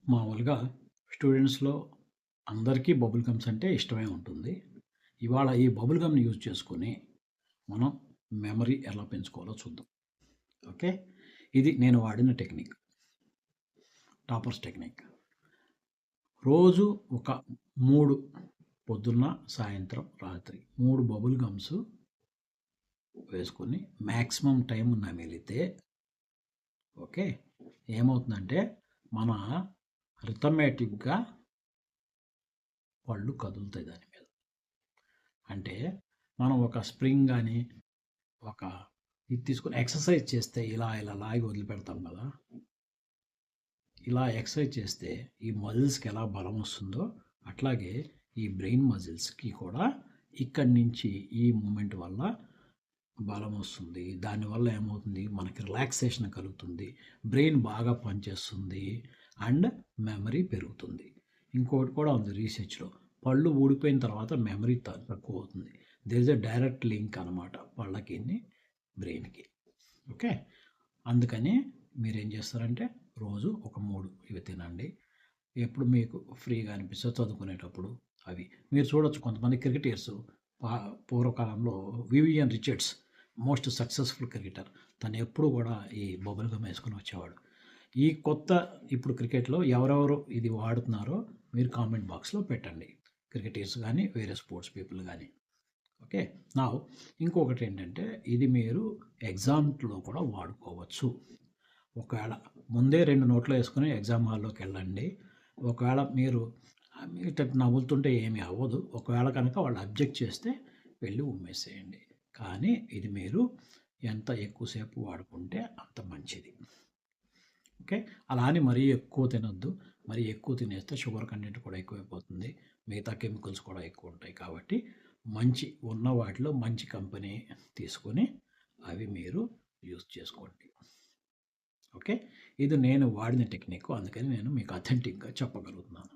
మామూలుగా స్టూడెంట్స్‌లో అందరికీ bubble gums అంటే ఇష్టమే ఉంటుంది. ఇవాళ ఈ బబుల్ గమ్‌ని యూజ్ చేసుకొని మనం మెమరీ ఎలా పెంచుకోవాలో చూద్దాం. ఓకే. ఇది నేను వాడిన టెక్నిక్. Toppers technique. రోజు ఒక 3 పొద్దున్న, సాయంత్రం, రాత్రి 3 బబుల్ గమ్స్ వేసుకొని మాక్సిమం టైం నమిలితే ఓకే. ఏమవుతుందంటే మన రిథమెటిక్‌గా పళ్ళు కదులుతాయి దాని మీద. అంటే మనం ఒక స్ప్రింగ్ గాని, ఒక ఇది తీసుకొని ఎక్సర్సైజ్ చేస్తే ఇలా లాగి వదిలిపెడతాం కదా! ఇలా ఎక్సర్సైజ్ చేస్తే ఈ మజిల్స్‌కి ఎలా బలం వస్తుందో, అట్లాగే ఈ బ్రెయిన్ మజిల్స్‌కి కూడా ఇక్కడి నుంచి ఈ మూమెంట్ వల్ల బలం వస్తుంది. దానివల్ల ఏమవుతుంది మనకి రిలాక్సేషన్ కలుగుతుంది. బ్రెయిన్ బాగా పనిచేస్తుంది. అండ్ మెమరీ పెరుగుతుంది. ఇంకోటి కూడా ఉంది రీసెర్చ్‌లో. పళ్ళు ఊడిపోయిన తర్వాత మెమరీ తక్కువ అవుతుంది. There is a direct link అనమాట పళ్ళకిని, బ్రెయిన్‌కి. ఓకే. అందుకని మీరేం చేస్తారంటే రోజు ఒక 3 ఇవి తినండి. ఎప్పుడు మీకు ఫ్రీగా అనిపిస్తే చదువుకునేటప్పుడు అవి. మీరు చూడొచ్చు కొంతమంది క్రికెటర్స్ పా పూర్వకాలంలో Vivian Richards most successful cricketer. తను ఎప్పుడు కూడా ఈ బబుల్ గమ్ ఏసుకొని వచ్చేవాడు. ఈ కొత్త ఇప్పుడు క్రికెట్‌లో ఎవరెవరు ఇది వాడుతున్నారో మీరు కామెంట్ బాక్స్‌లో పెట్టండి. క్రికెటర్స్ గానీ, వేరే స్పోర్ట్స్ పీపుల్ గానీ. ఓకే. నౌ ఇంకొకటేంటంటే ఇది మీరు ఎగ్జామ్స్‌లో కూడా వాడుకోవచ్చు. ఒకవేళ ముందే 2 నోట్లో ఏసుకొని ఎగ్జామ్ హాల్‌లోకెళ్ళండి. ఒకవేళ మీరు ఇట్ట నములుతుంటే ఏమి అవ్వదు. ఒకవేళ కనుక వాళ్ళు అబ్జెక్ట్ చేస్తే వెళ్లి ఉమ్మేసేయండి. కానీ ఇది మీరు ఎంత ఎక్కువ సేపు వాడుకుంటే అంత మంచిది. ఓకే. అలా అని మరీ ఎక్కువ తినొద్దు. మరీ ఎక్కువ తినేస్తే షుగర్ కంటెంట్ కూడా ఎక్కువైపోతుంది. మిగతా కెమికల్స్ కూడా ఎక్కువుంటాయి. కాబట్టి మంచి ఉన్న వాటిలో మంచి కంపెనీ తీసుకొని అవి మీరు యూజ్ చేసుకోండి. ఓకే. ఇది నేను వాడిన టెక్నిక్. అందుకని నేను మీకు అథెంటిక్‌గా చెప్పగలుగుతున్నాను.